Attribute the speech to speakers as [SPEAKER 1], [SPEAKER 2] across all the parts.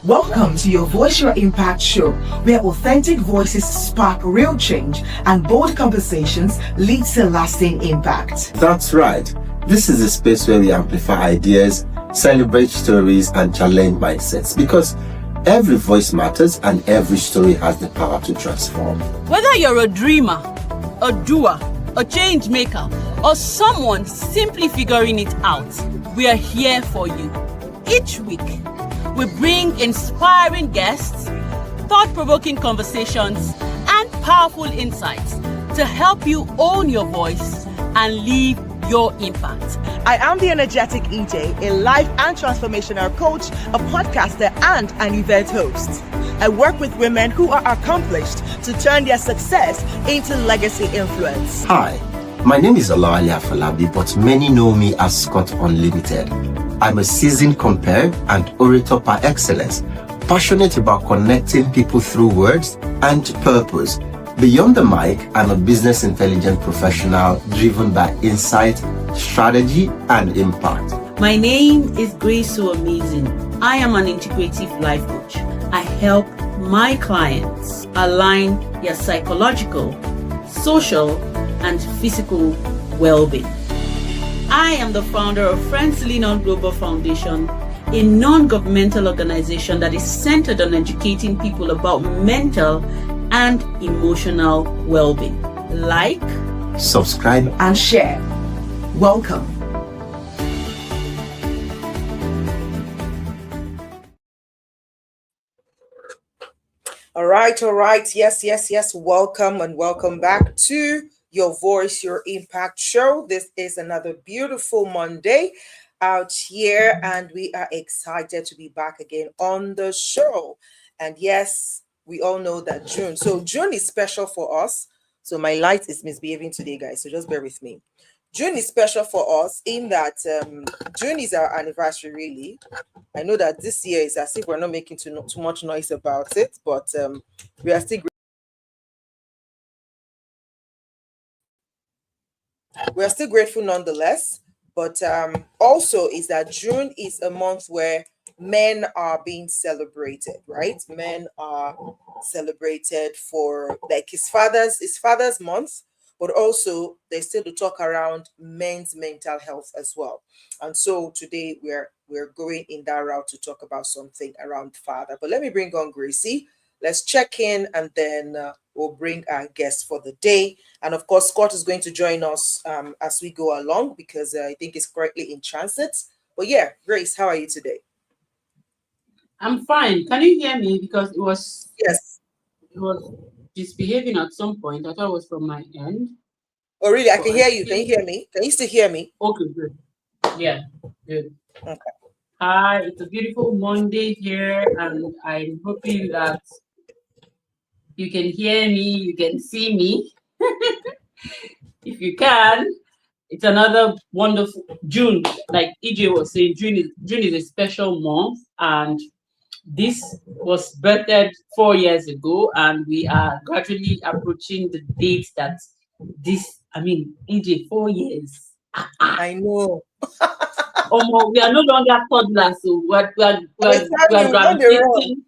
[SPEAKER 1] Welcome to your Voice Your Impact show, where authentic voices spark real change and bold conversations lead to lasting impact.
[SPEAKER 2] That's right. This is a space where we amplify ideas, celebrate stories, and challenge mindsets because every voice matters and every story has the power to transform.
[SPEAKER 3] Whether you're a dreamer, a doer, a change maker, or someone simply figuring it out, we are here for you. Each week, we bring inspiring guests, thought-provoking conversations, and powerful insights to help you own your voice and leave your impact.
[SPEAKER 4] I am the energetic EJ, a life and transformational coach, a podcaster, and an event host. I work with women who are accomplished to turn their success into legacy influence.
[SPEAKER 2] Hi, my name is Olawale Afolabi, but many know me as Scott Unlimited. I'm a seasoned compere and orator par excellence, passionate about connecting people through words and purpose. Beyond the mic, I'm a business intelligence professional driven by insight, strategy, and impact.
[SPEAKER 3] My name is Grace So Amazing. I am an integrative life coach. I help my clients align their psychological, social, and physical well-being. I am the founder of Friends Lean On Global Foundation, a non-governmental organization that is centered on educating people about mental and emotional well-being. Like,
[SPEAKER 2] subscribe,
[SPEAKER 1] and share. Welcome.
[SPEAKER 4] All right. Yes. Welcome and welcome back to Your Voice, Your Impact show. This is another beautiful Monday out here, and we are excited to be back again on the show. And yes, we all know that June. So June is special for us. So my light is misbehaving today, guys. So just bear with me. June is special for us in that June is our anniversary, really. I know that this year is as if we're not making too much noise about it, but we are still grateful nonetheless. But also is that June is a month where men are being celebrated, right? Men are celebrated for like his father's month, but also there's still the talk around men's mental health as well. And so today we're going in that route to talk about something around father. But let me bring on Gracie. Let's check in, and then we'll bring our guest for the day. And of course, Scott is going to join us as we go along because I think he's currently in transit. But yeah, Grace, how are you today?
[SPEAKER 3] I'm fine. Can you hear me? Because it was misbehaving at some point. I thought it was from my end.
[SPEAKER 4] Oh, really? I can hear you. Can you hear me? Can you still hear me?
[SPEAKER 3] Okay, good. Yeah, good.
[SPEAKER 4] Okay.
[SPEAKER 3] Hi, it's a beautiful Monday here, and I'm hoping that you can hear me, you can see me. If you can, it's another wonderful June. Like EJ was saying, June is a special month, and this was birthed 4 years ago, and we are gradually approaching the date that EJ, 4 years.
[SPEAKER 4] I know.
[SPEAKER 3] We are no longer toddlers, so we're gravitating.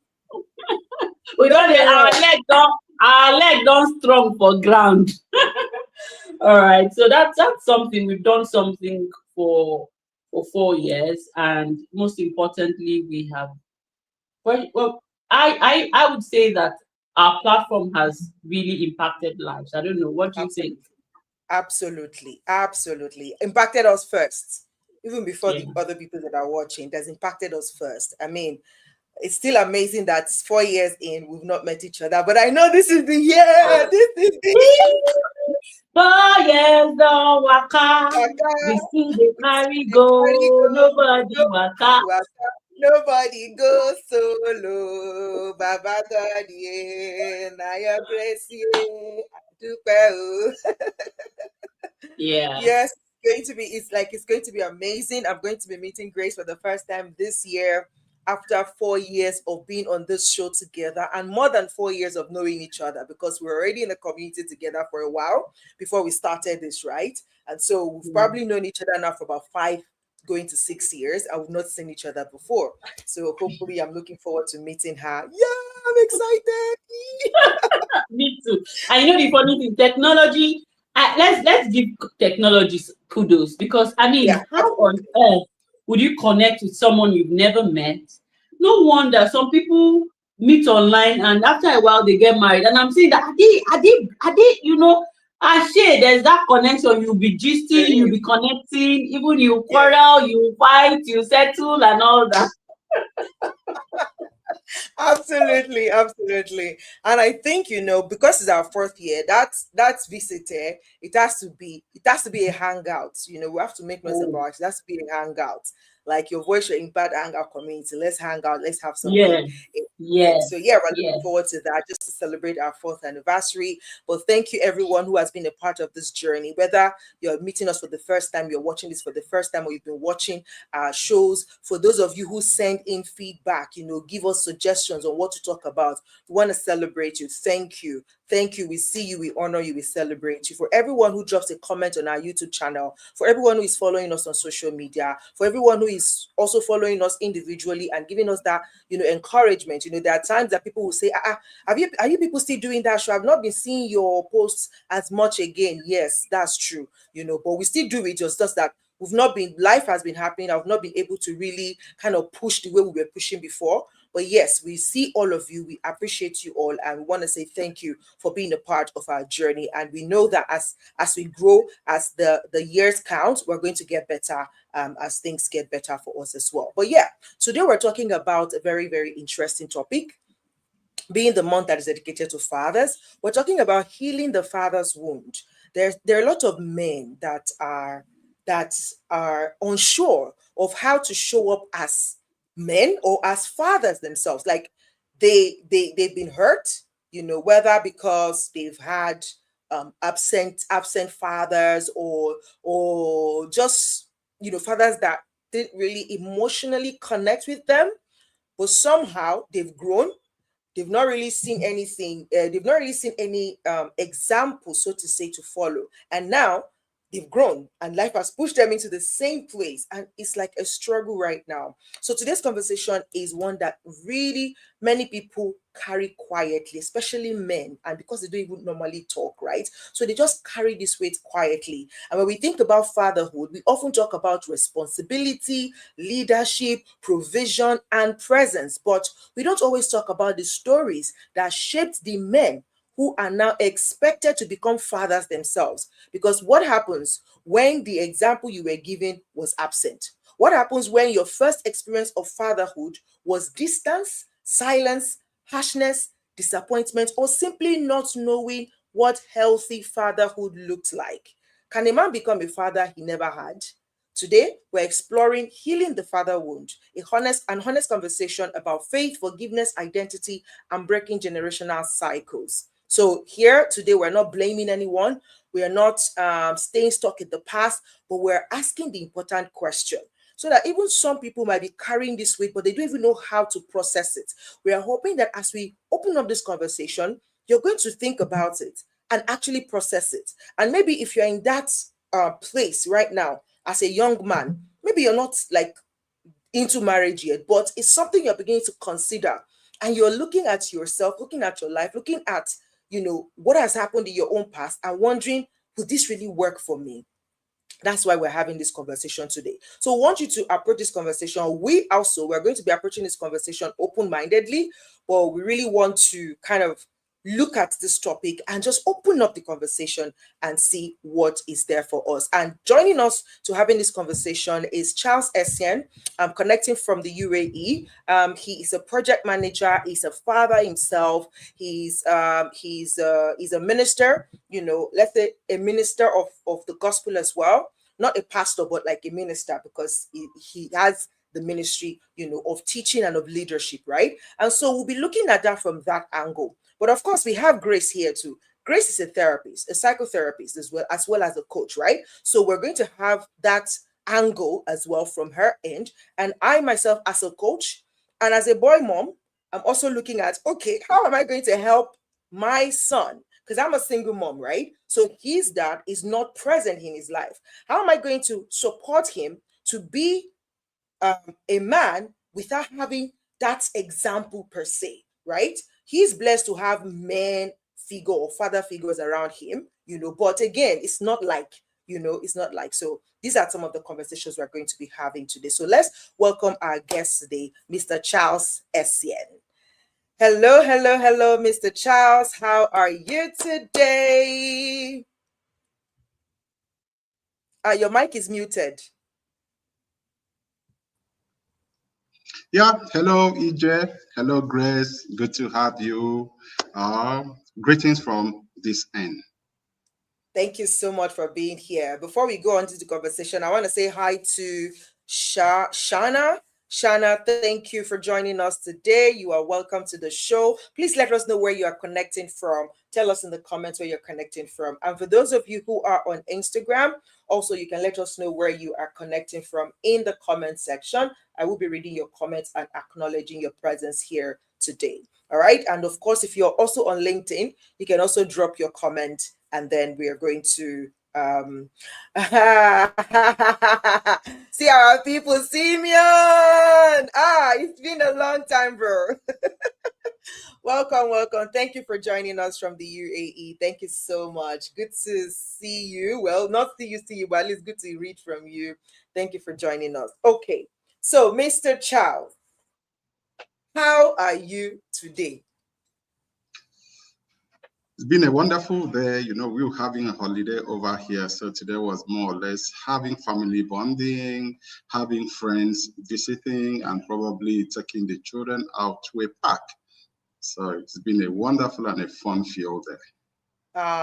[SPEAKER 3] Our leg don't strong for ground. All right, so that's something. We've done something for 4 years, and most importantly, we have. Well, I would say that our platform has really impacted lives. I don't know. What do you think?
[SPEAKER 4] Absolutely. Impacted us first, even before the other people that are watching. It has impacted us first. I mean, it's still amazing that 4 years in, we've not met each other, but I know this is the year. This is the year.
[SPEAKER 3] 4 years don't waka. We see the carry go. Nobody waka.
[SPEAKER 4] Nobody goes solo. Baba Daddy, Naya Gracie,
[SPEAKER 3] Yeah.
[SPEAKER 4] Yes, it's going to be amazing. I'm going to be meeting Grace for the first time this year after 4 years of being on this show together, and more than 4 years of knowing each other, because we're already in a community together for a while before we started this, right? And so we've probably known each other now for about going to 6 years, and we've not seen each other before. So hopefully, I'm looking forward to meeting her. Yeah, I'm excited.
[SPEAKER 3] Me too. And you know the funny thing, technology. Let's give technology kudos, because I
[SPEAKER 4] Yeah,
[SPEAKER 3] mean, how on
[SPEAKER 4] absolutely.
[SPEAKER 3] earth would you connect with someone you've never met? No wonder some people meet online and after a while they get married. And I'm saying that are they, there's that connection. You'll be gisting,
[SPEAKER 4] There
[SPEAKER 3] you'll
[SPEAKER 4] is.
[SPEAKER 3] be connecting, even you
[SPEAKER 4] Yeah.
[SPEAKER 3] quarrel, you fight, you settle, and all that.
[SPEAKER 4] Absolutely, absolutely. And I think, because it's our fourth year, that's visit, it has to be a hangout. We have to make noise
[SPEAKER 3] Oh,
[SPEAKER 4] about it. It has to be a hangout. Like your voice, your impact hangout community. Let's hang out, let's have something
[SPEAKER 3] yes,
[SPEAKER 4] in. So
[SPEAKER 3] yes,
[SPEAKER 4] yeah, we're looking
[SPEAKER 3] yes.
[SPEAKER 4] forward to that, just to celebrate our fourth anniversary. But thank you everyone who has been a part of this journey, whether you're meeting us for the first time, you're watching this for the first time, or you've been watching our shows. For those of you who send in feedback, give us suggestions on what to talk about. We want to celebrate you. Thank you. Thank you. We see you, we honor you, we celebrate you. For everyone who drops a comment on our YouTube channel, for everyone who is following us on social media, for everyone who is also following us individually and giving us that, encouragement. There are times that people will say, are you people still doing that show? I've not been seeing your posts as much again. Yes, that's true, but we still do it. Just that life has been happening. I've not been able to really kind of push the way we were pushing before. But yes, we see all of you. We appreciate you all, and we want to say thank you for being a part of our journey. And we know that as we grow, as the years count, we're going to get better, as things get better for us as well. But yeah, today we're talking about a very, very interesting topic. Being the month that is dedicated to fathers, we're talking about healing the father's wound. There are a lot of men that are unsure of how to show up as men or as fathers themselves. Like they've been hurt, whether because they've had absent fathers, or just fathers that didn't really emotionally connect with them, but somehow they've grown. They've not really seen anything. They've not really seen any example, so to say, to follow. And now they've grown, and life has pushed them into the same place. And it's like a struggle right now. So today's conversation is one that really many people carry quietly, especially men, and because they don't even normally talk, right? So they just carry this weight quietly. And when we think about fatherhood, we often talk about responsibility, leadership, provision, and presence. But we don't always talk about the stories that shaped the men who are now expected to become fathers themselves. Because what happens when the example you were given was absent? What happens when your first experience of fatherhood was distance, silence, harshness, disappointment, or simply not knowing what healthy fatherhood looked like? Can a man become a father he never had? Today, we're exploring healing the father wound, an honest conversation about faith, forgiveness, identity, and breaking generational cycles. So here today, we're not blaming anyone. We are not staying stuck in the past, but we're asking the important question, so that even some people might be carrying this weight, but they don't even know how to process it. We are hoping that as we open up this conversation, you're going to think about it and actually process it. And maybe if you're in that place right now as a young man, maybe you're not like into marriage yet, but it's something you're beginning to consider. And you're looking at yourself, looking at your life, looking at, what has happened in your own past, and wondering, would this really work for me? That's why we're having this conversation today. So I want you to approach this conversation. We're going to be approaching this conversation open-mindedly, but we really want to kind of look at this topic and just open up the conversation and see what is there for us. And joining us to having this conversation is Charles Essien, connecting from the UAE. He is a project manager. He's a father himself. He's a minister, let's say a minister of the gospel as well. Not a pastor, but like a minister, because he has the ministry, of teaching and of leadership, right? And so we'll be looking at that from that angle. But of course, we have Grace here too. Grace is a therapist, a psychotherapist as well as a coach, right? So we're going to have that angle as well from her end. And I myself, as a coach and as a boy mom, I'm also looking at, okay, how am I going to help my son? Because I'm a single mom, right? So his dad is not present in his life. How am I going to support him to be a man without having that example per se, right? He's blessed to have men figure or father figures around him, but again, it's not like, it's not like. So these are some of the conversations we're going to be having today. So let's welcome our guest today, Mr. Charles Essien. Hello, hello, hello, Mr. Charles. How are you today? Your mic is muted.
[SPEAKER 5] Yeah, hello, EJ. Hello, Grace. Good to have you. Greetings from this end.
[SPEAKER 4] Thank you so much for being here. Before we go on to the conversation, I want to say hi to Shana. Shana, thank you for joining us today. You are welcome to the show. Please let us know where you are connecting from. Tell us in the comments where you're connecting from. And for those of you who are on Instagram, also you can let us know where you are connecting from in the comment section. I will be reading your comments and acknowledging your presence here today. All right. And of course, if you're also on LinkedIn, you can also drop your comment, and then we are going to see our people. Simeon, it's been a long time, bro. Welcome. Thank you for joining us from the UAE. Thank you so much. Good to see you. Well, not see you, but at least good to read from you. Thank you for joining us. Okay, so Mr. Charles, how are you today?
[SPEAKER 5] It's been a wonderful day. We were having a holiday over here. So today was more or less having family bonding, having friends visiting, and probably taking the children out to a park. So it's been a wonderful and a fun field day.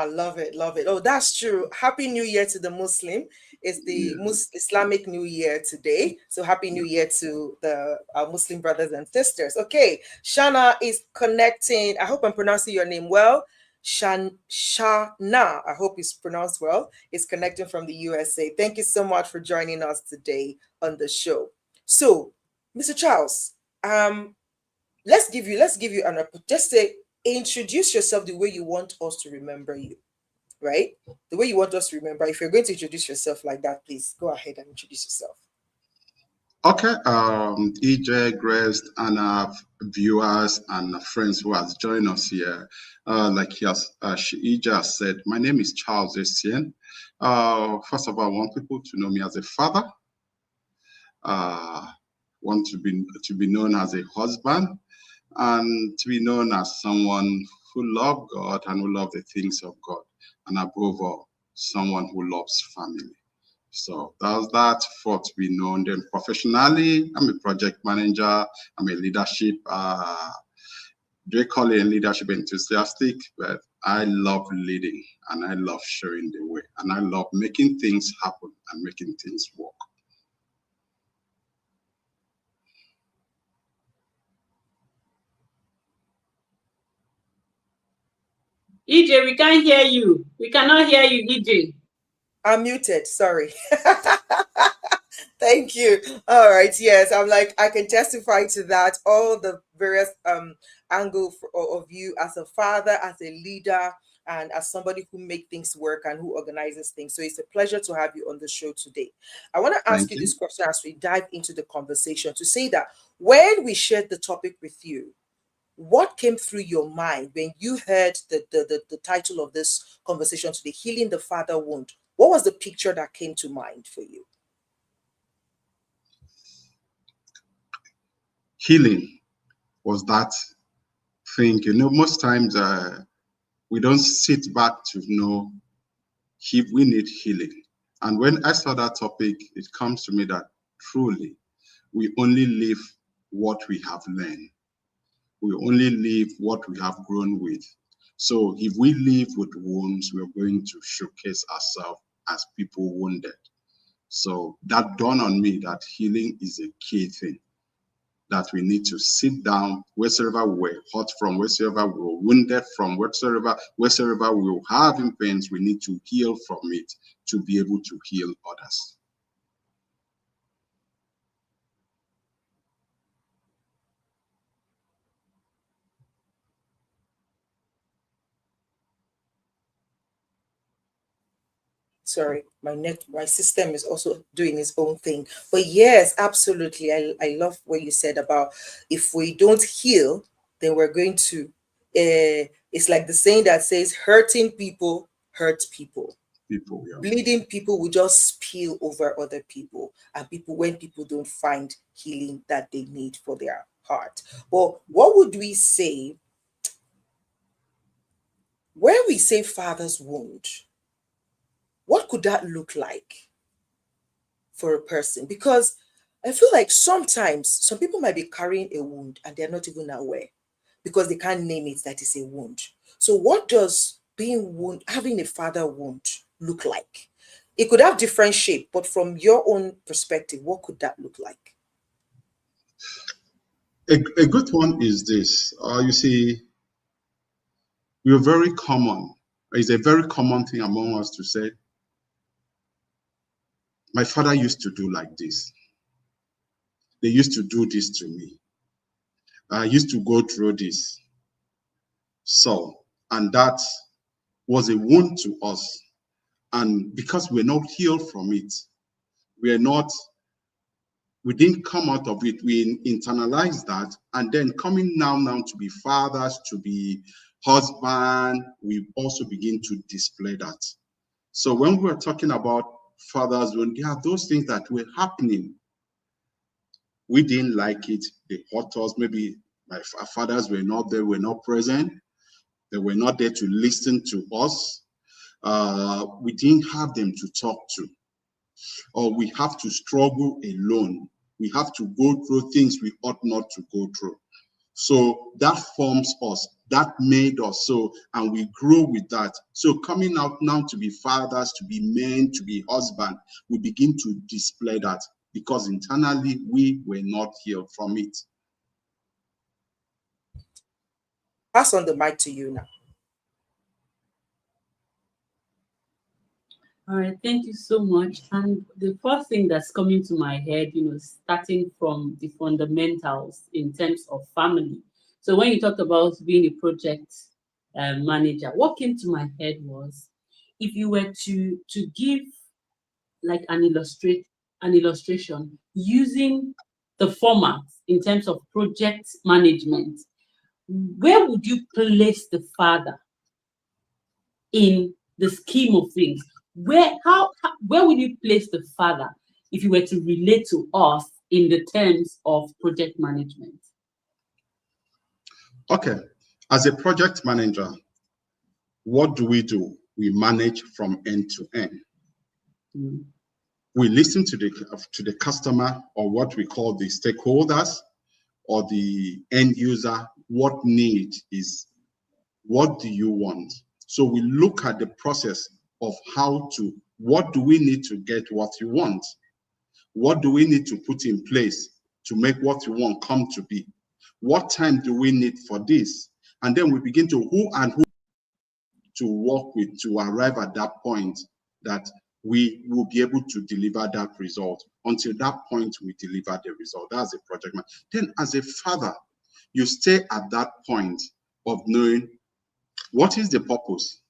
[SPEAKER 4] Love it. Oh, that's true. Happy New Year to the Muslim. It's the Islamic New Year today. So happy New Year to the Muslim brothers and sisters. Okay, Shana is connecting. I hope I'm pronouncing your name well. Shana, I hope it's pronounced well, is connecting from the USA. Thank you so much for joining us today on the show. So, Mr. Charles, let's give you just say introduce yourself the way you want us to remember you, right? The way you want us to remember. If you're going to introduce yourself like that, please go ahead and introduce yourself.
[SPEAKER 5] Okay, EJ, Grace, and viewers and friends who has joined us here. Like EJ has said, my name is Charles Essien. First of all, I want people to know me as a father. Want to be known as a husband, and to be known as someone who loves God and who loves the things of God, and above all, someone who loves family. So that's that for to be known. Then professionally, I'm a project manager. I'm a leadership, they call it leadership enthusiastic, but I love leading and I love showing the way and I love making things happen and making things work.
[SPEAKER 3] EJ, we can't hear you. We cannot hear you, EJ.
[SPEAKER 4] I'm muted. Sorry. Thank you. All right. Yes, I'm like, I can testify to that. All the various angle of you as a father, as a leader, and as somebody who make things work and who organizes things. So it's a pleasure to have you on the show today. I want to ask you this question as we dive into the conversation, to say that when we shared the topic with you, what came through your mind when you heard the title of this conversation today, Healing the Father Wound? What was the picture that came to mind for you?
[SPEAKER 5] Healing was that thing. Most times we don't sit back to know if we need healing. And when I saw that topic, it comes to me that truly we only live what we have learned. We only live what we have grown with. So if we live with wounds, we're going to showcase ourselves as people wounded. So that dawned on me that healing is a key thing, that we need to sit down wheresoever we're hurt from, wheresoever we're wounded from, wheresoever we're having pains, we need to heal from it to be able to heal others.
[SPEAKER 4] Sorry, my system is also doing its own thing. But yes, absolutely. I love what you said about if we don't heal, then we're going to it's like the saying that says hurting people hurt people.
[SPEAKER 5] People, yeah.
[SPEAKER 4] Bleeding people will just spill over other people, and people when people don't find healing that they need for their heart. Well, what would we say when we say father's wound? What could that look like for a person? Because I feel like sometimes some people might be carrying a wound and they're not even aware because they can't name it that is a wound. So what does having a father wound look like? It could have different shape, but from your own perspective, what could that look like?
[SPEAKER 5] A good one is this. You see, we are very common. It's a very common thing among us to say, my father used to do like this. They used to do this to me. I used to go through this. So, and that was a wound to us. And because we're not healed from it, we didn't come out of it. We internalized that, and then coming now to be fathers, to be husband, we also begin to display that. So when we're talking about fathers, when there are those things that were happening, we didn't like it. They hurt us. Maybe our fathers were not there, were not present. They were not there to listen to us. We didn't have them to talk to, or we have to struggle alone. We have to go through things we ought not to go through. So that forms us, that made us so, and we grow with that. So coming out now to be fathers, to be men, to be husband, we begin to display that because internally we were not healed from it.
[SPEAKER 4] Pass on the mic to you now.
[SPEAKER 3] All right, thank you so much. And the first thing that's coming to my head, starting from the fundamentals in terms of family. So when you talked about being a project manager, what came to my head was if you were to give like an illustration using the format in terms of project management, where would you place the father in the scheme of things? Where would you place the father if you were to relate to us in the terms of project management?
[SPEAKER 5] Okay, as a project manager, what do? We manage from end to end.
[SPEAKER 3] Mm.
[SPEAKER 5] We listen to the customer, or what we call the stakeholders or the end user. What need is, what do you want? So we look at the process of what do we need to get what you want? What do we need to put in place to make what you want come to be? What time do we need for this? And then we begin to who to work with to arrive at that point that we will be able to deliver that result. Until that point, we deliver the result. That's a project man. Then as a father, you stay at that point of knowing what is the purpose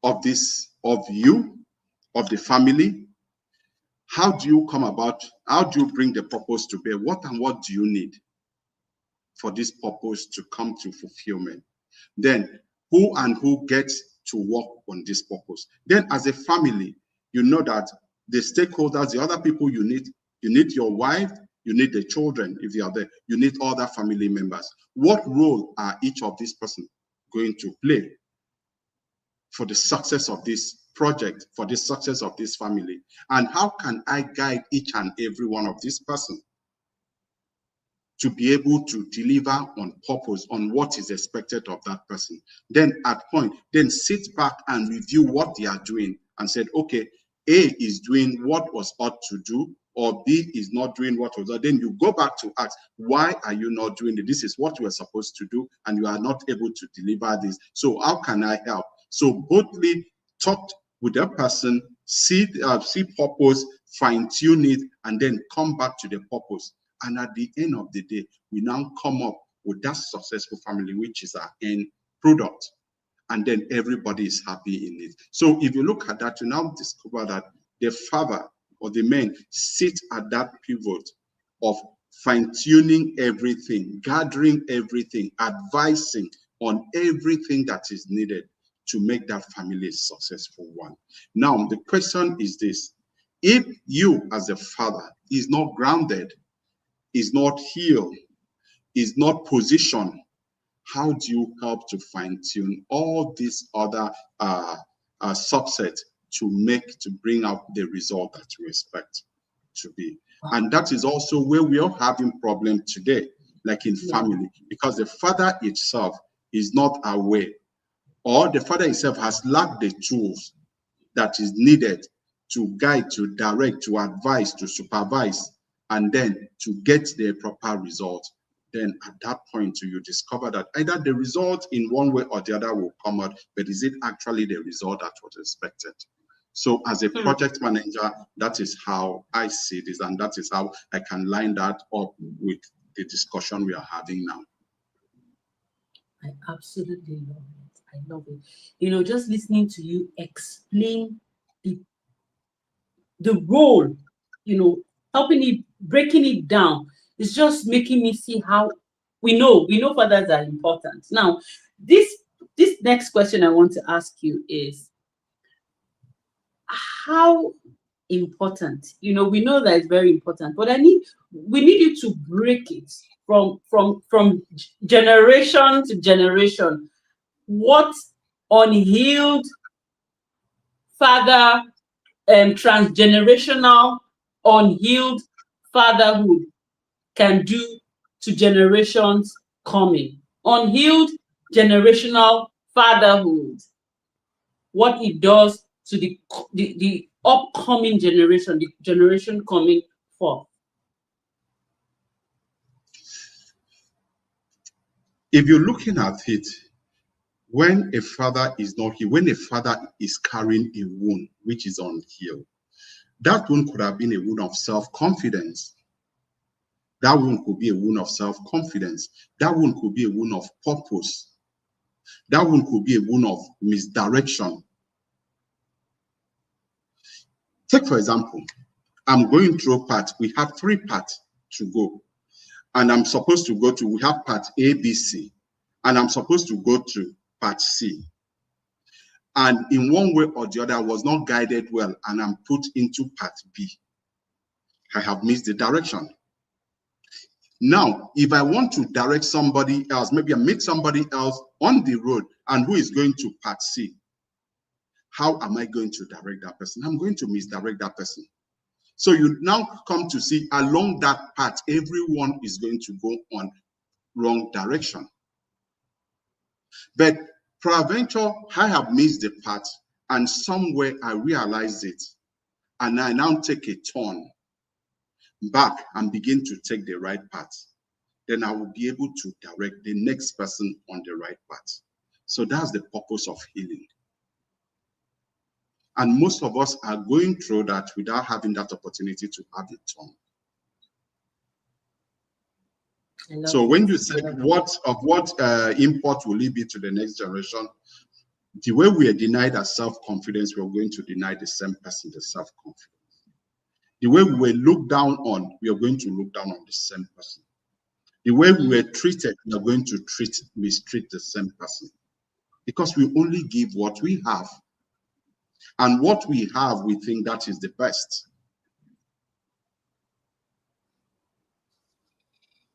[SPEAKER 5] of this, of you, of the family. How do you bring the purpose to bear? What do you need for this purpose to come to fulfillment? Then who gets to work on this purpose? Then as a family, you know that the stakeholders, the other people you need your wife, you need the children if they are there, you need other family members. What role are each of these persons going to play for the success of this project, for the success of this family? And how can I guide each and every one of these persons to be able to deliver on purpose, on what is expected of that person? Then then sit back and review what they are doing and said, okay, A is doing what was ought to do, or B is not doing what was ought. Then you go back to ask, why are you not doing it? This is what you are supposed to do, and you are not able to deliver this. So how can I help? So boldly talk with that person, see purpose, fine-tune it, and then come back to the purpose. And at the end of the day, we now come up with that successful family, which is our end product. and then everybody is happy in it. So if you look at that, you now discover that the father or the men sit at that pivot of fine-tuning everything, gathering everything, advising on everything that is needed to make that family a successful one. Now, the question is this: if you as a father is not grounded, is not healed, is not positioned, how do you help to fine-tune all these other subsets to bring out the result that you expect to be? And that is also where we are having problems today, like in family, because the father itself is not aware, or the father himself has lacked the tools that is needed to guide, to direct, to advise, to supervise, and then to get the proper result. Then at that point, you discover that either the result in one way or the other will come out, but is it actually the result that was expected? So as a project manager, that is how I see this, and that is how I can line that up with the discussion we are having now.
[SPEAKER 3] I absolutely love it. I love it. You know, just listening to you explain the role, you know, helping it, breaking it down, it's just making me see how we know fathers are important. Now, this next question I want to ask you is, how important, you know, we know that it's very important, but we need you to break it from generation to generation. What unhealed father, transgenerational unhealed fatherhood can do to generations coming. Unhealed generational fatherhood, what it does to the upcoming generation, the generation coming forth.
[SPEAKER 5] If you're looking at it, when a father is not healed, when a father is carrying a wound which is unhealed, that wound could have been a wound of self-confidence. That wound could be a wound of self-confidence. That wound could be a wound of purpose. That wound could be a wound of misdirection. Take, for example, I'm going through part. We have 3 parts to go. And I'm supposed to go to, we have part A, B, C. And I'm supposed to go to part C. And in one way or the other, I was not guided well, and I'm put into part B. I have missed the direction. Now, if I want to direct somebody else, maybe I meet somebody else on the road and who is going to part C, how am I going to direct that person? I'm going to misdirect that person. So you now come to see along that path, everyone is going to go on wrong direction. But peradventure, I have missed the path, and somewhere I realize it, and I now take a turn back and begin to take the right path. Then I will be able to direct the next person on the right path. So that's the purpose of healing. And most of us are going through that without having that opportunity to have a turn. So when you say what import will it be to the next generation, the way we are denied our self-confidence, we're going to deny the same person the self-confidence. The way we were looked down on, we are going to look down on the same person. The way we were treated, we are going to mistreat the same person. Because we only give what we have. And what we have, we think that is the best.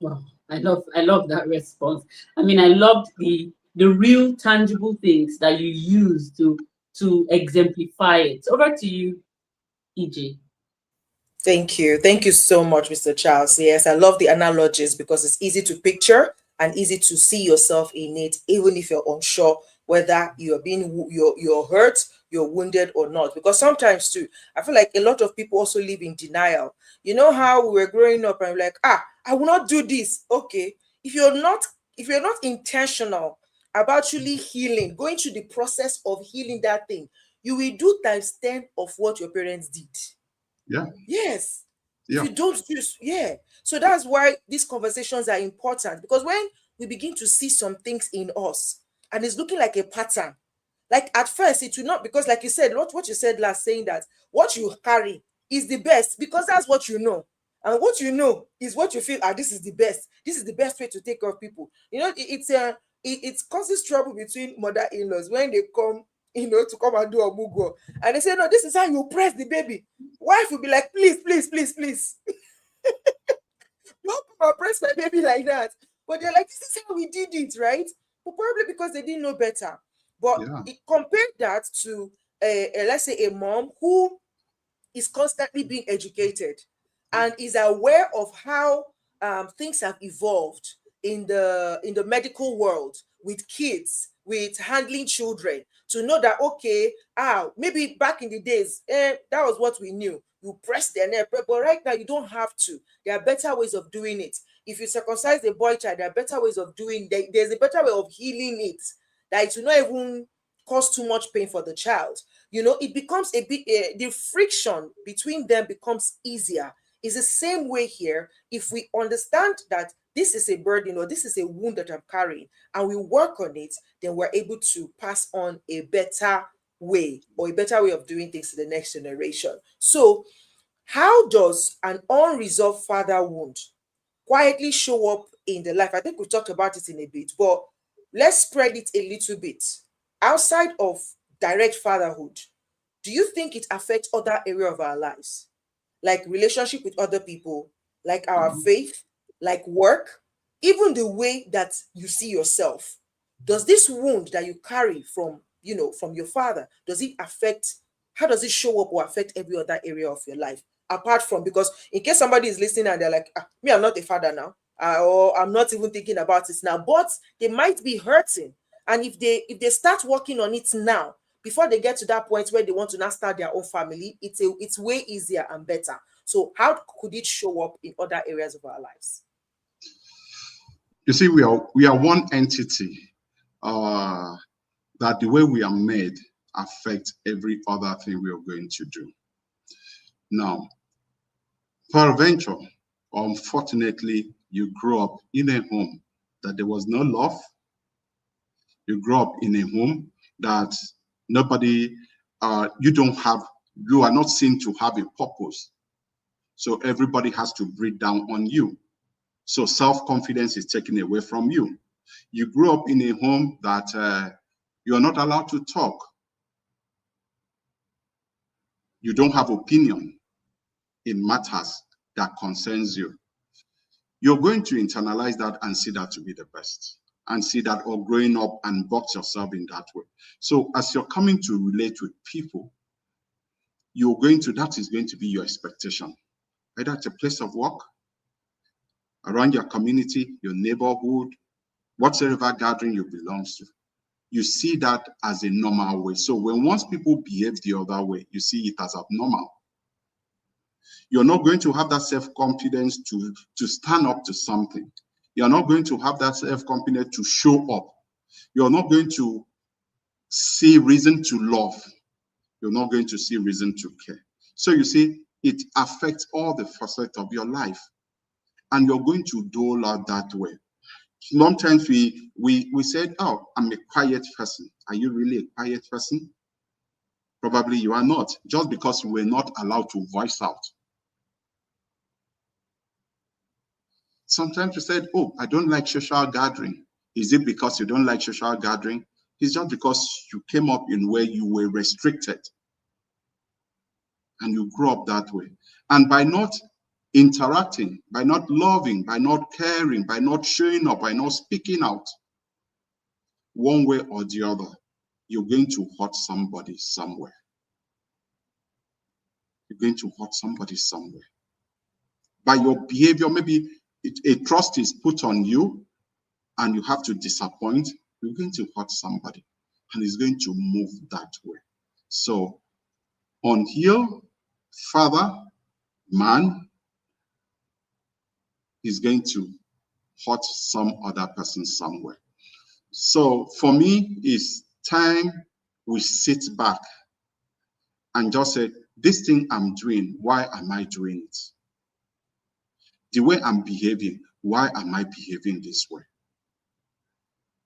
[SPEAKER 3] Wow, I love that response. I mean, I loved the real tangible things that you use to exemplify it. Over to you, EJ.
[SPEAKER 4] Thank you. Thank you so much, Mr. Charles. Yes, I love the analogies because it's easy to picture and easy to see yourself in it, even if you're unsure whether you're hurt, you're wounded or not. Because sometimes too, I feel like a lot of people also live in denial. You know how we were growing up and we're like, I will not do this. Okay. If you're not intentional about truly healing, going through the process of healing that thing, you will do times 10 of what your parents did.
[SPEAKER 5] Yeah.
[SPEAKER 4] Yes.
[SPEAKER 5] Yeah.
[SPEAKER 4] If you don't use, So that's why these conversations are important, because when we begin to see some things in us and it's looking like a pattern, Like at first, it will not, because like you said, what you said last, saying that what you carry is the best because that's what you know. And what you know is what you feel, this is the best. This is the best way to take care of people. You know, it causes trouble between mother-in-laws when they come, to come and do a mugo. And they say, no, this is how you press the baby. Wife will be like, please, please, please, please. Don't come and press my baby like that. But they're like, this is how we did it, right? But probably because they didn't know better. But
[SPEAKER 5] Yeah.
[SPEAKER 4] compare that to, let's say, a mom who is constantly being educated and is aware of how things have evolved in the medical world with kids, with handling children, to know that, okay, maybe back in the days, that was what we knew. You press their neck, but right now you don't have to. There are better ways of doing it. If you circumcise a boy child, there are better ways of doing. There's a better way of healing it, that it will not even cause too much pain for the child. It becomes a bit, the friction between them becomes easier. It's the same way here. If we understand that this is a burden or this is a wound that I'm carrying, and we work on it, then we're able to pass on a better way, or a better way of doing things to the next generation. So how does an unresolved father wound quietly show up in the life? I think we talked about it in a bit, but let's spread it a little bit. Outside of direct fatherhood, do you think it affects other area of our lives, like relationship with other people, like our faith, like work, even the way that you see yourself? Does this wound that you carry from your father, does it affect, how does it show up or affect every other area of your life? Apart from, because in case somebody is listening and they're like, me, I'm not a father now, or I'm not even thinking about it now, but they might be hurting. And if they start working on it now, before they get to that point where they want to now start their own family, it's way easier and better. So how could it show up in other areas of our lives?
[SPEAKER 5] You see, we are one entity. That the way we are made affects every other thing we are going to do. Now, peradventure, unfortunately, you grew up in a home that there was no love. You grew up in a home that nobody, you are not seen to have a purpose. So everybody has to breathe down on you. So self-confidence is taken away from you. You grew up in a home that you are not allowed to talk. You don't have opinion in matters that concerns you. You're going to internalize that and see that to be the best, and see that, or growing up and box yourself in that way. So as you're coming to relate with people, that is going to be your expectation, either at a place of work, around your community, your neighborhood, whatsoever gathering you belong to. You see that as a normal way. So once people behave the other way, you see it as abnormal. You're not going to have that self-confidence to stand up to something. You're not going to have that self-confidence to show up. You're not going to see reason to love. You're not going to see reason to care. So you see, it affects all the facets of your life. And you're going to dole out that way. Sometimes we said, oh, I'm a quiet person. Are you really a quiet person? Probably you are not, just because you were not allowed to voice out. Sometimes we said, oh, I don't like social gathering. Is it because you don't like social gathering? It's just because you came up in where you were restricted and you grew up that way. And by not interacting, by not loving, by not caring, by not showing up, by not speaking out, one way or the other, you're going to hurt somebody somewhere. You're going to hurt somebody somewhere. By your behavior, maybe a trust is put on you and you have to disappoint, you're going to hurt somebody and it's going to move that way. So, unhealed father, man, is going to hurt some other person somewhere. So for me, it's time we sit back and just say, this thing I'm doing, why am I doing it? The way I'm behaving, why am I behaving this way?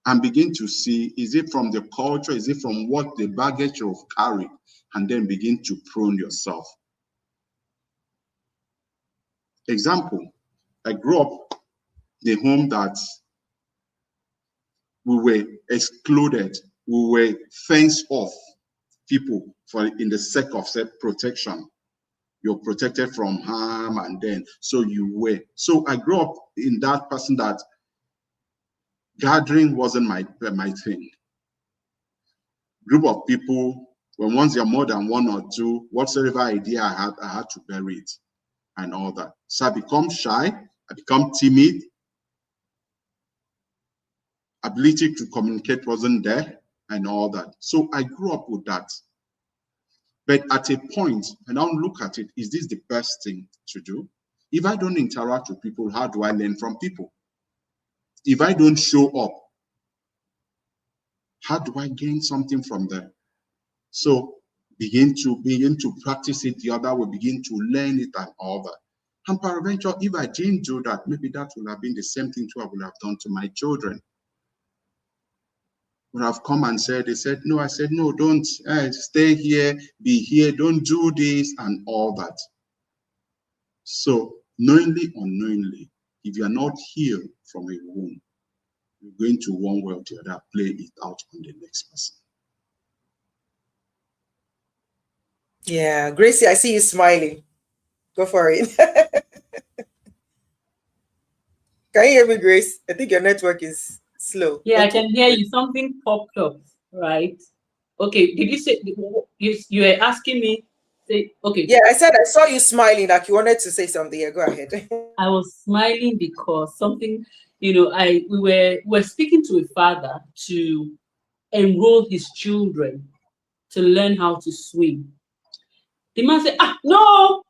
[SPEAKER 5] and begin to see, is it from the culture, is it from what the baggage you've carried, and then begin to prune yourself. Example, I grew up in a home that we were excluded, we were fenced off people for in the sake of self-protection. You're protected from harm, and then so you were. So I grew up in that person that gathering wasn't my thing. Group of people, when once you're more than one or two, whatsoever idea I had to bury it and all that. So I become shy, I become timid. Ability to communicate wasn't there and all that. So I grew up with that. But at a point, I now look at it, is this the best thing to do? If I don't interact with people, how do I learn from people? If I don't show up, how do I gain something from them? So begin to practice it the other way, begin to learn it and all that. And peradventure, if I didn't do that, maybe that would have been the same thing I would have done to my children. Would have come and said, they said, no, I said, no, don't stay here, be here, don't do this and all that. So knowingly, unknowingly, if you are not healed from a wound, you're going to one way or the other play it out on the next person.
[SPEAKER 4] Yeah, Gracie, I see you smiling. Go for it. Can you hear me, Grace? I think your network is slow.
[SPEAKER 3] Yeah,
[SPEAKER 4] Okay.
[SPEAKER 3] I can hear you. Something popped up, right? Okay, did you say you were asking me? Say okay.
[SPEAKER 4] Yeah, I said I saw you smiling, like you wanted to say something. Yeah, go ahead.
[SPEAKER 3] I was smiling because something, we were speaking to a father to enroll his children to learn how to swim. The man said, no.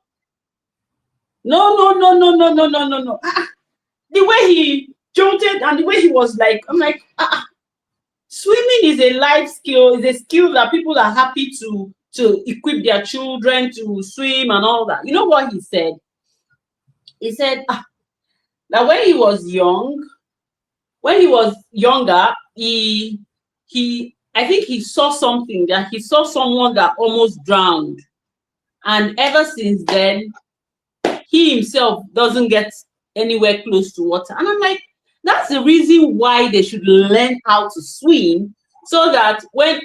[SPEAKER 3] The way he jolted and the way he was like, I'm like, swimming is a life skill, is a skill that people are happy to equip their children to swim and all that. You know what he said? He said that when he was younger, I think he saw something, that he saw someone that almost drowned. And ever since then, he himself doesn't get anywhere close to water. And I'm like, that's the reason why they should learn how to swim, so that when,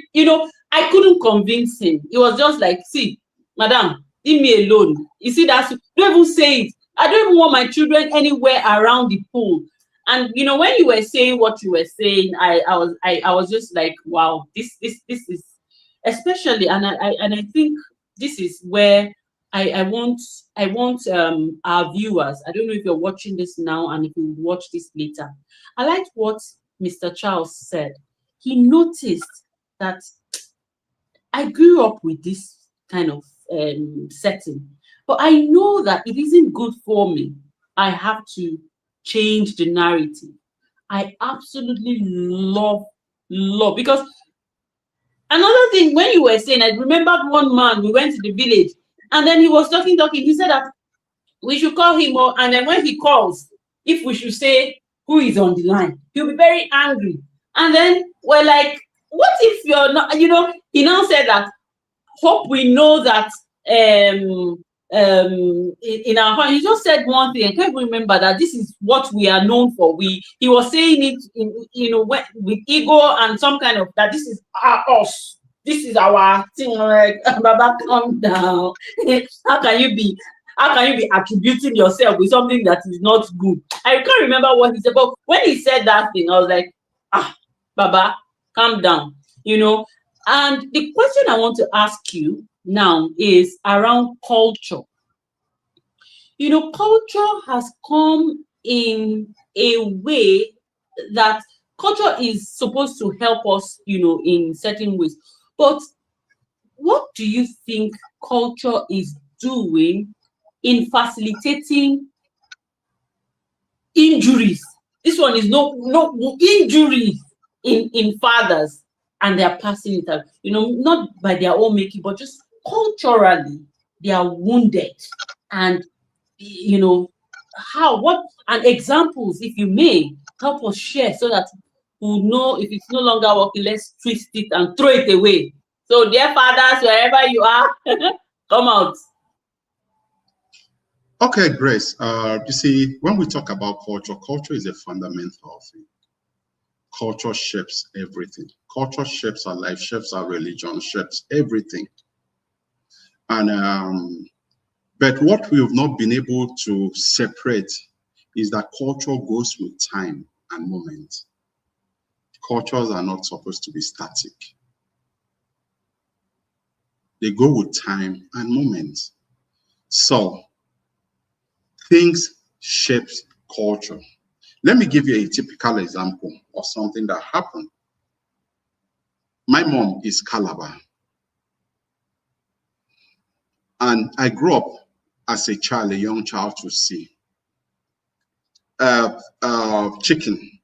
[SPEAKER 3] I couldn't convince him. It was just like, see, madam, leave me alone. You see, don't even say it. I don't even want my children anywhere around the pool. And when you were saying what you were saying, I was just like, wow, this is especially, and I think this is where I want our viewers. I don't know if you're watching this now and if you watch this later. I liked what Mr. Charles said. He noticed that I grew up with this kind of setting, but I know that it isn't good for me. I have to change the narrative. I absolutely love, because another thing, when you were saying, I remembered one man, we went to the village, and then he was talking. He said that we should call him, and then when he calls, if we should say who is on the line, he'll be very angry. And then we're like, what if you're not, he now said that, hope we know that in our heart. He just said one thing. I can't remember that this is what we are known for. He was saying it with ego and some kind of that this is us. This is our thing. Like, Baba, calm down. How can you be attributing yourself with something that is not good? I can't remember what he said, but when he said that thing, I was like, Baba, calm down. And the question I want to ask you now is around culture. Culture has come in a way that culture is supposed to help us, in certain ways. But what do you think culture is doing in facilitating injuries? This one is no injuries in fathers, and they're passing it out, not by their own making, but just culturally, they are wounded. And how, what, and examples, if you may, help us share so that will know if it's no longer working, let's twist it and throw it away. So, dear fathers, wherever you are, come out.
[SPEAKER 5] Okay, Grace. You see, when we talk about culture, culture is a fundamental thing. Culture shapes everything. Culture shapes our life, shapes our religion, shapes everything. And but what we have not been able to separate is that culture goes with time and moment. Cultures are not supposed to be static. They go with time and moment. So things shape culture. Let me give you a typical example of something that happened. My mom is Calabar. And I grew up as a child, a young child, to see chicken.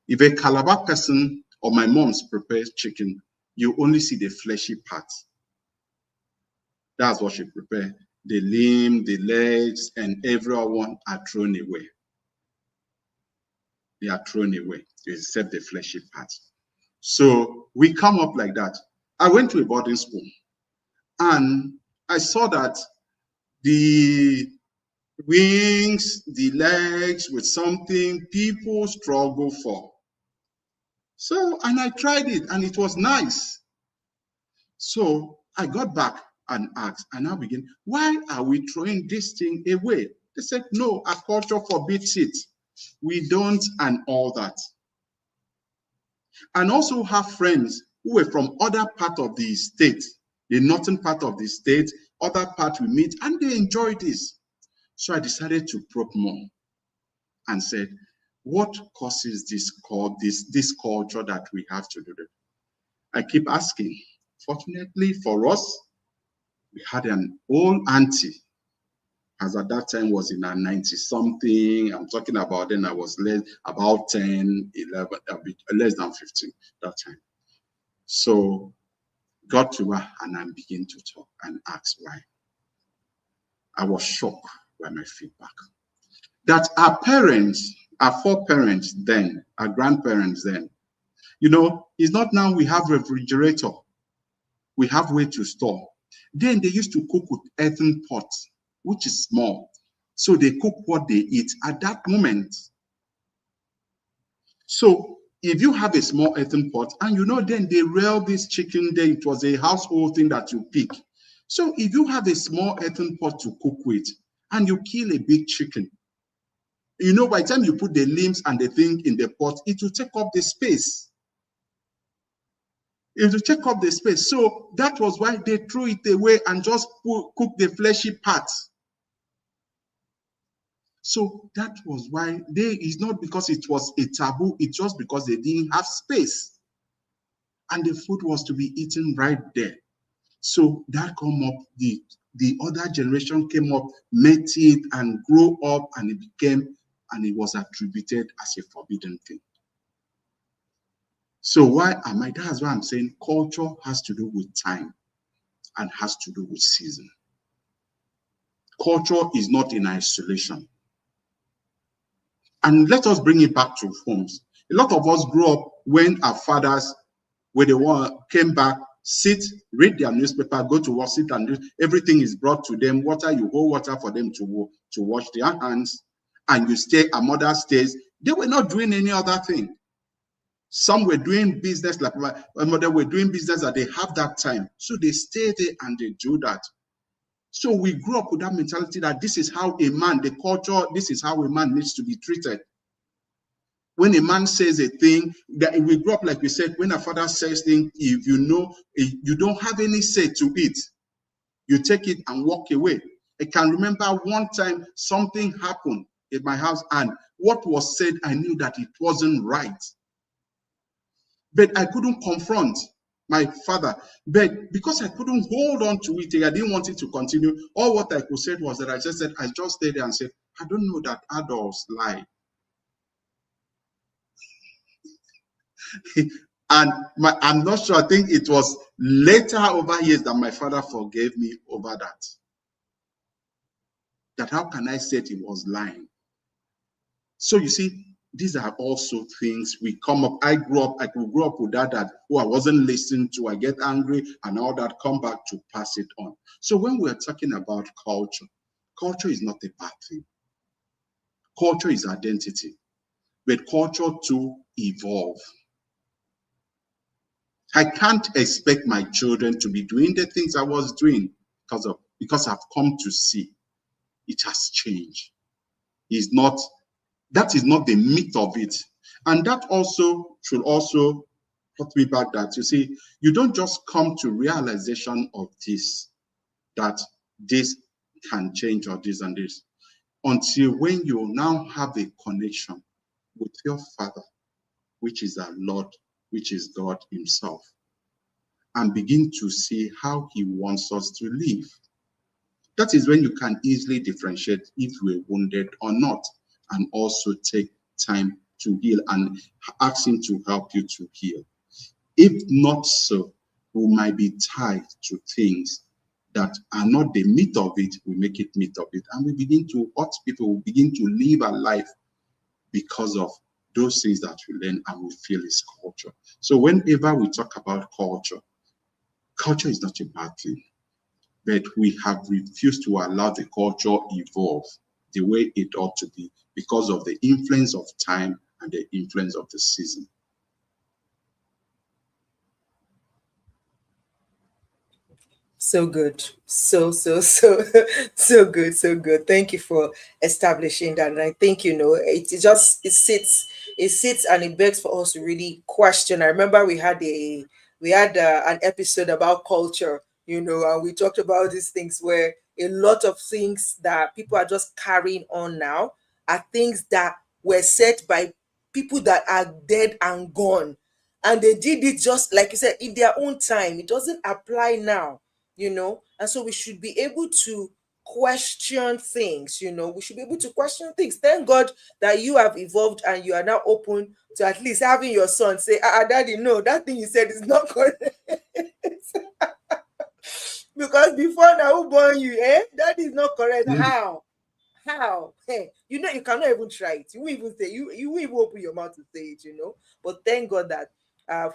[SPEAKER 5] If a Calabar person or my mom's prepares chicken, you only see the fleshy part. That's what she prepared. The limb, the legs, and everyone are thrown away. They are thrown away, except the fleshy part. So we come up like that. I went to a boarding school, and I saw that the wings, the legs with something people struggle for. So, and I tried it, and it was nice. So I got back and asked, and I began, why are we throwing this thing away? They said, no, our culture forbids it. We don't, and all that. And also have friends who were from other part of the state, the northern part of the state, other part we meet, and they enjoy this. So I decided to probe more and said, what causes this culture that we have to do that? I keep asking. Fortunately for us, we had an old auntie, as at that time was in her 90-something. I'm talking about then I was about 10, 11, a bit less than 15 that time. So got to her and I began to talk and ask why. I was shocked by my feedback. That our parents, our foreparents then, our grandparents then, you know, it's not now we have refrigerator, we have way to store. Then they used to cook with earthen pots, which is small. So they cook what they eat at that moment. So if you have a small earthen pot, and you know, then they rail this chicken, then it was a household thing that you pick. So if you have a small earthen pot to cook with, and you kill a big chicken, you know, by the time you put the limbs and the thing in the pot, it will take up the space. It will take up the space. So that was why they threw it away and just cook the fleshy parts. So that was why it's not because it was a taboo, it's just because they didn't have space. And the food was to be eaten right there. So that come up, the other generation came up, met it and grew up, and it became, and it was attributed as a forbidden thing. So that's why I'm saying culture has to do with time and has to do with season. Culture is not in isolation. And let us bring it back to homes. A lot of us grew up when our fathers, when they came back, sit, read their newspaper, go to work, sit and do, everything is brought to them. Water, you hold water for them to wash their hands, and you stay, a mother stays. They were not doing any other thing. Some were doing business, like my mother were doing business that they have that time. So they stay there and they do that. So we grew up with that mentality that this is how a man, the culture, this is how a man needs to be treated. When a man says a thing, that we grew up, like we said, when a father says things, if you know, you don't have any say to it, you take it and walk away. I can remember one time something happened in my house, and what was said, I knew that it wasn't right. But I couldn't confront my father. But because I couldn't hold on to it, I didn't want it to continue. All what I could say was that I just stayed there and said, I don't know that adults lie. And I'm not sure, I think it was later over years that my father forgave me over that. That how can I say he was lying? So you see, these are also things we come up. I could grow up with that who I wasn't listening to, I get angry and all that, come back to pass it on. So when we're talking about culture, culture is not a bad thing. Culture is identity, but culture to evolve. I can't expect my children to be doing the things I was doing because I've come to see it has changed. That is not the myth of it. And that also should also put me back that, you see, you don't just come to realization of this, that this can change or this and this, until when you now have a connection with your Father, which is our Lord, which is God himself, and begin to see how he wants us to live. That is when you can easily differentiate if we're wounded or not, and also take time to heal and ask him to help you to heal. If not so, we might be tied to things that are not the meat of it. We make it meat of it, and we begin to hurt people. We begin to live our life because of those things that we learn and we feel is culture. So whenever we talk about culture, culture is not a bad thing, but we have refused to allow the culture evolve the way it ought to be because of the influence of time and the influence of the season.
[SPEAKER 4] So good. So good. So good. Thank you for establishing that. And I think, it sits and it begs for us to really question. I remember we had an episode about culture, and we talked about these things where a lot of things that people are just carrying on now are things that were set by people that are dead and gone. And they did it, just like you said, in their own time. It doesn't apply now, and so we should be able to question things. We should be able to question things. Thank God that you have evolved and you are now open to at least having your son say, daddy, no, that thing you said is not correct. Because before, now, who born you, that is not correct. How? Hey, you cannot even try it. You won't even say, you won't even open your mouth to say it. But thank God that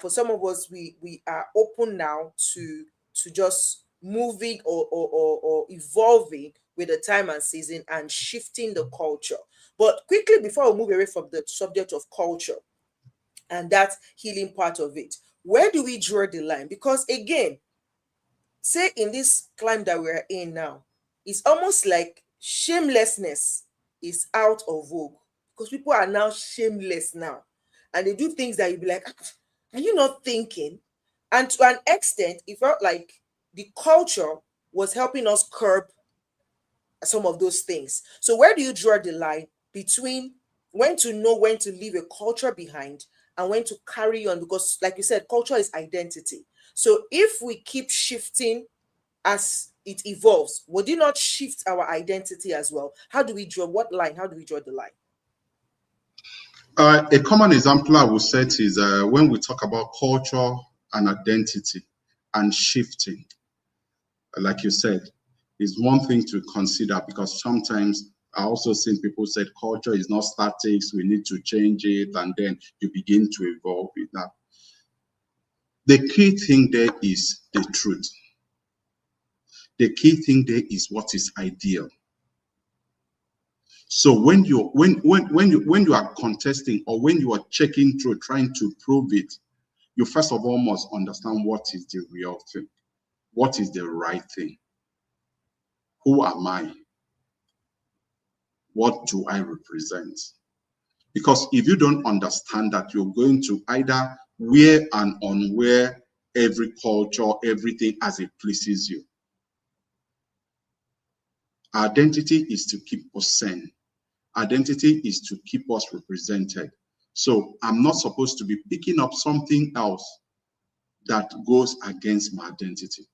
[SPEAKER 4] for some of us, we are open now to just moving or evolving with the time and season and shifting the culture. But quickly, before we move away from the subject of culture and that healing part of it, where do we draw the line? Because again, say in this climb that we're in now, it's almost like shamelessness is out of vogue, because people are now shameless now, and they do things that you be like, are you not thinking? And to an extent, it felt like the culture was helping us curb some of those things. So where do you draw the line between when to know when to leave a culture behind and when to carry on? Because like you said, culture is identity. So if we keep shifting as it evolves, would it not shift our identity as well? How do we draw the line?
[SPEAKER 5] A common example I will set is when we talk about culture and identity and shifting, like you said, is one thing to consider, because sometimes I also seen people said culture is not static, so we need to change it, and then you begin to evolve it. Now, the key thing there is the truth. The key thing there is what is ideal. So when you are contesting, or when you are checking through trying to prove it, you first of all must understand what is the real thing, what is the right thing, who am I, what do I represent? Because if you don't understand that, you're going to either wear and unwear every culture, everything as it pleases you. Identity is to keep us sane. Identity is to keep us represented. So I'm not supposed to be picking up something else that goes against my identity.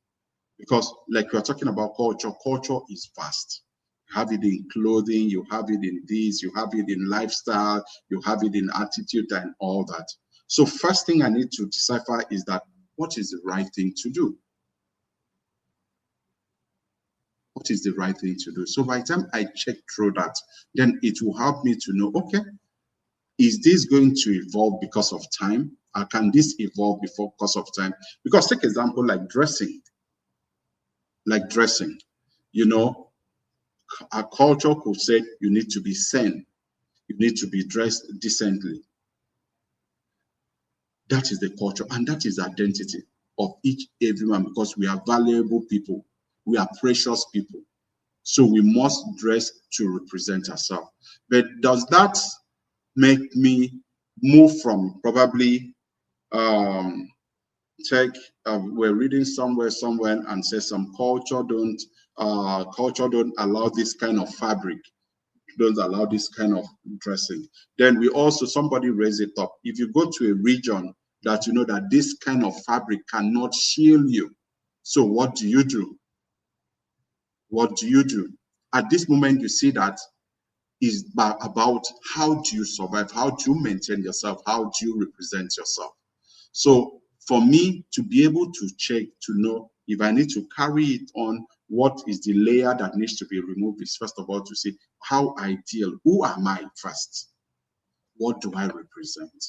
[SPEAKER 5] Because like you're talking about culture, culture is vast. You have it in clothing, you have it in this, you have it in lifestyle, you have it in attitude and all that. So first thing I need to decipher is that, what is the right thing to do? What is the right thing to do? So by the time I check through that, then it will help me to know, okay, is this going to evolve because of time? Or can this evolve because of time? Because take example like dressing. Like dressing, you know, our culture could say you need to be sane, you need to be dressed decently. That is the culture, and that is the identity of everyone, because we are valuable people, we are precious people. So we must dress to represent ourselves. But does that make me move from probably we're reading somewhere and says some culture don't allow this kind of fabric, don't allow this kind of dressing. Then we also, somebody raised it up, if you go to a region that you know that this kind of fabric cannot shield you, so what do you do? What do you do? At this moment, you see that is about how do you survive, how do you maintain yourself, how do you represent yourself. So for me to be able to check, to know if I need to carry it on, what is the layer that needs to be removed is first of all to see how I deal, who am I first? What do I represent?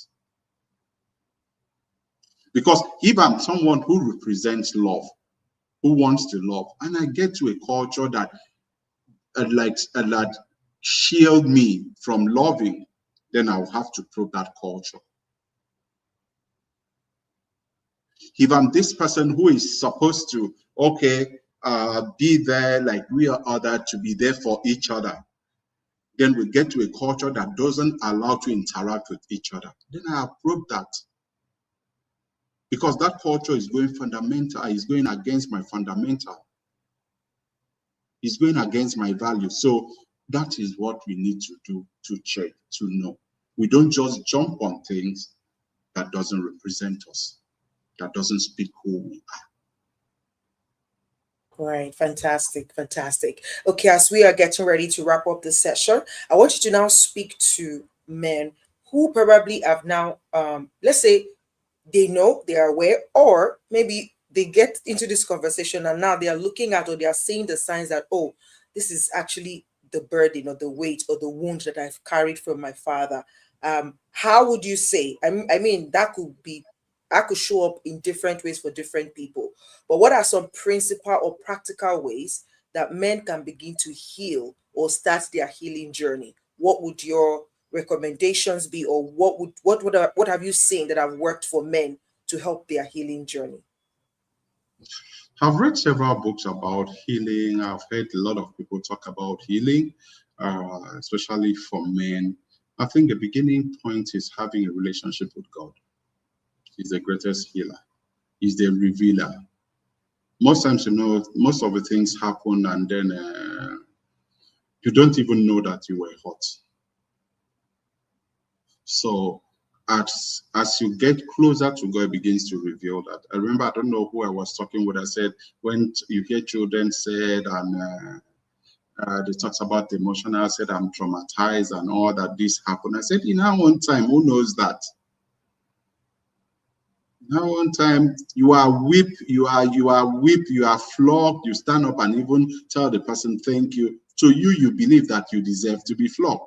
[SPEAKER 5] Because if I'm someone who represents love, who wants to love, and I get to a culture that that shield me from loving, then I'll have to probe that culture. If I'm this person who is supposed to, be there like we are other, to be there for each other, then we get to a culture that doesn't allow to interact with each other. Then I approach that. Because that culture is going fundamental, is going against my fundamental. It's going against my values. So that is what we need to do, to check, to know. We don't just jump on things that doesn't represent us, that doesn't speak who we are.
[SPEAKER 4] Right, fantastic, fantastic. Okay, as we are getting ready to wrap up this session, I want you to now speak to men who probably have now, let's say, they know, they are aware, or maybe they get into this conversation and now they are looking at, or they are seeing the signs that, oh, this is actually the burden or the weight or the wound that I've carried from my father. How would you say? I mean, that could show up in different ways for different people. But what are some principal or practical ways that men can begin to heal or start their healing journey? What would your recommendations be, or what have you seen that have worked for men to help their healing journey?
[SPEAKER 5] I've read several books about healing. I've heard a lot of people talk about healing, especially for men. I think the beginning point is having a relationship with God. He's the greatest healer. He's the revealer. Most times, you know, most of the things happen and then you don't even know that you were hurt. So as you get closer to God, it begins to reveal that. I remember, I don't know who I was talking with, I said, when you hear children said, and they talked about the emotional, I said, I'm traumatized and all that this happened. I said, in our own time, who knows that? Now one time you are whipped, you are flogged, you stand up and even tell the person thank you. So you believe that you deserve to be flogged.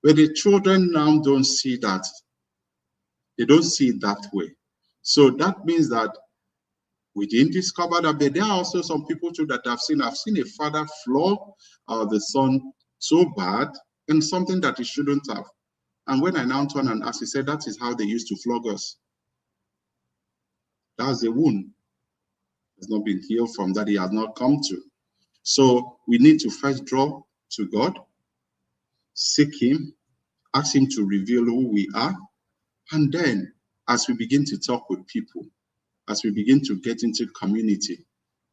[SPEAKER 5] But the children now don't see that. They don't see it that way. So that means that we didn't discover that, but there are also some people too that I've seen a father flog the son so bad, and something that he shouldn't have. And when I now turn and ask, he said, that is how they used to flog us. That's a wound. Has not been healed from that, he has not come to. So we need to first draw to God, seek him, ask him to reveal who we are. And then as we begin to talk with people, as we begin to get into community,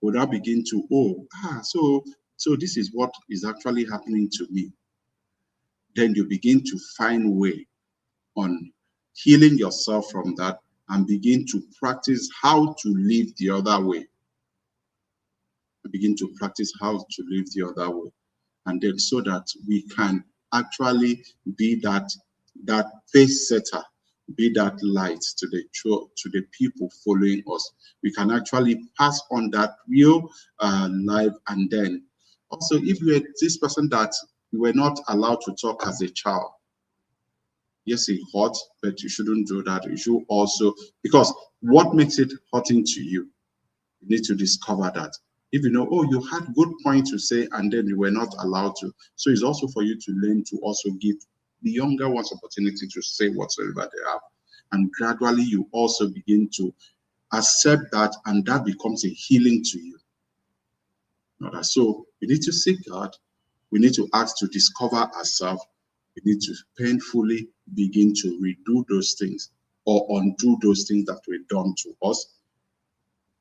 [SPEAKER 5] we'll now begin to, so this is what is actually happening to me. Then you begin to find a way on healing yourself from that and begin to practice how to live the other way. Begin to practice how to live the other way. And then so that we can actually be that pace setter, be that light to the people following us. We can actually pass on that real life. And then also, if you are this person that you were not allowed to talk as a child, Yes, it hurts, but you shouldn't do that. You should also, because what makes it hurting to you, you need to discover that. If you know, oh, you had good points to say, and then you were not allowed to. So it's also for you to learn to also give the younger ones opportunity to say whatsoever they have. And gradually you also begin to accept that, and that becomes a healing to you. So we need to seek God. We need to ask to discover ourselves. We need to painfully begin to redo those things or undo those things that were done to us,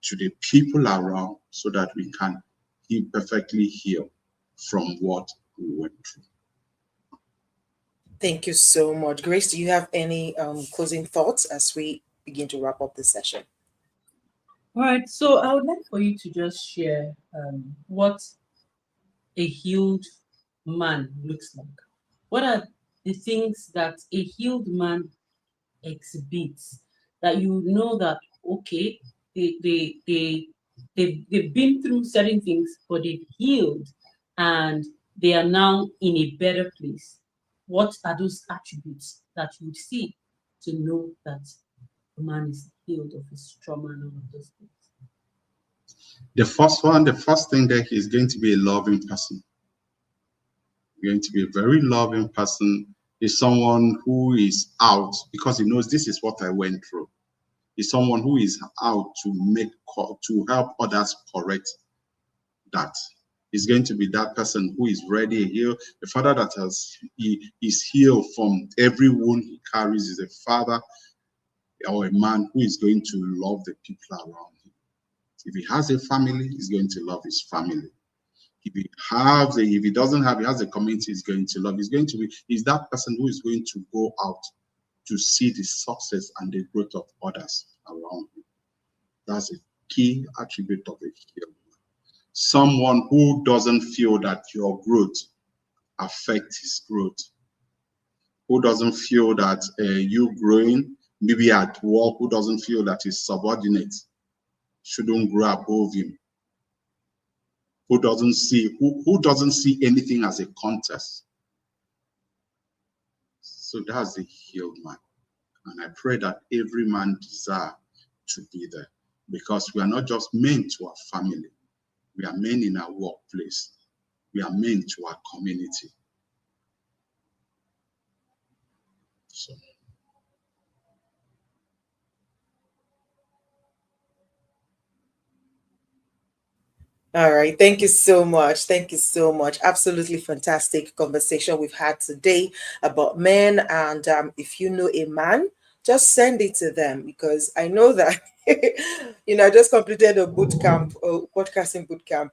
[SPEAKER 5] to the people around, so that we can be perfectly healed from what we went through.
[SPEAKER 4] Thank you so much. Grace, do you have any closing thoughts as we begin to wrap up the session?
[SPEAKER 3] All right, so I would like for you to just share what a healed man looks like. What are the things that a healed man exhibits that you know that okay, they they they they've been through certain things, but they've healed and they are now in a better place. What are those attributes that you would see to know that a man is healed of his trauma and all of those things?
[SPEAKER 5] The first thing there is going to be a loving person. Going to be a very loving person. Is someone who is out because he knows this is what I went through. Is someone who is out to help others correct that. Is going to be that person who is ready to heal. The father that is healed from every wound he carries is a father or a man who is going to love the people around him. If he has a family, he's going to love his family. If he doesn't have, he has a community he's going to love. He's that person who is going to go out to see the success and the growth of others around him. That's a key attribute of a healer. Someone who doesn't feel that your growth affects his growth. Who doesn't feel that you growing, maybe at work, who doesn't feel that his subordinate shouldn't grow above him. Who doesn't see anything as a contest. So that's the healed man. And I pray that every man desire to be there, because we are not just men to our family. We are men in our workplace. We are men to our community. So.
[SPEAKER 4] All right. Thank you so much. Thank you so much. Absolutely fantastic conversation we've had today about men. And if you know a man, just send it to them, because I know that, I just completed a boot camp, a podcasting boot camp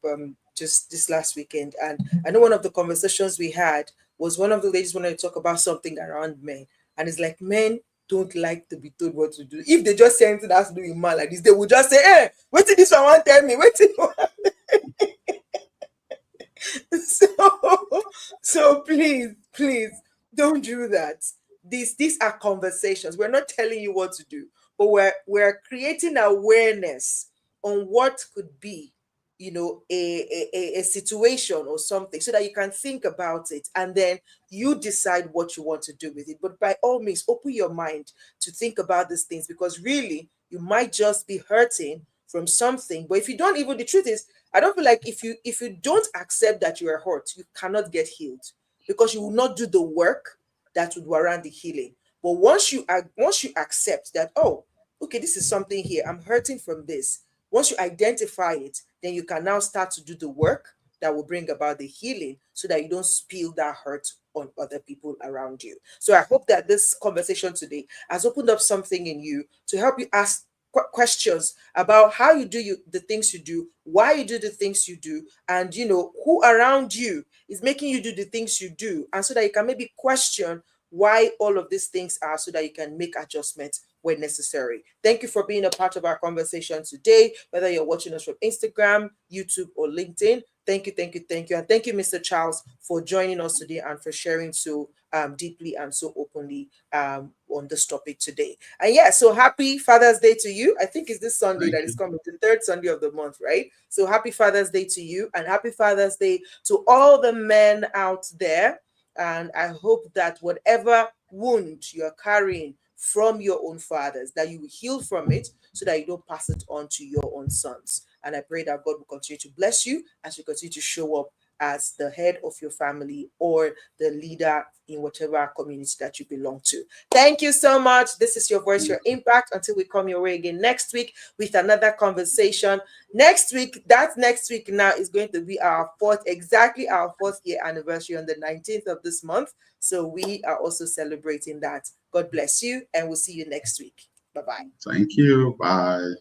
[SPEAKER 4] just this last weekend. And I know one of the conversations we had was one of the ladies wanted to talk about something around men. And it's like, men don't like to be told what to do. If they just say anything that has to do with man like this, they will just say, hey, wait till this one want tell me, wait till so so please don't do that. These are conversations. We're not telling you what to do, but we're creating awareness on what could be, a situation or something, so that you can think about it and then you decide what you want to do with it. But by all means, open your mind to think about these things, because really you might just be hurting from something. But if you don't, even the truth is, I don't feel like if you don't accept that you are hurt, you cannot get healed, because you will not do the work that would warrant the healing. But once you accept that, oh, okay, this is something here, I'm hurting from this. Once you identify it, then you can now start to do the work that will bring about the healing, so that you don't spill that hurt on other people around you. So I hope that this conversation today has opened up something in you to help you ask questions about how you do the things you do, why you do the things you do, and who around you is making you do the things you do, and so that you can maybe question why all of these things are, so that you can make adjustments when necessary. Thank you for being a part of our conversation today, whether you're watching us from Instagram, YouTube, or LinkedIn. Thank you, thank you, thank you. And thank you, Mr. Charles, for joining us today and for sharing so deeply and so openly on this topic today. And yeah, so happy Father's Day to you. I think it's this Sunday that is coming, the third Sunday of the month, right? So happy Father's Day to you, and happy Father's Day to all the men out there. And I hope that whatever wound you're carrying from your own fathers, that you will heal from it so that you don't pass it on to your own sons. And I pray that God will continue to bless you as you continue to show up as the head of your family or the leader in whatever community that you belong to. Thank you so much. This is Your Voice, Your Impact. Until we come your way again next week with another conversation. Next week now is going to be our fourth year anniversary on the 19th of this month. So we are also celebrating that. God bless you, and we'll see you next week. Bye-bye.
[SPEAKER 5] Thank you. Bye.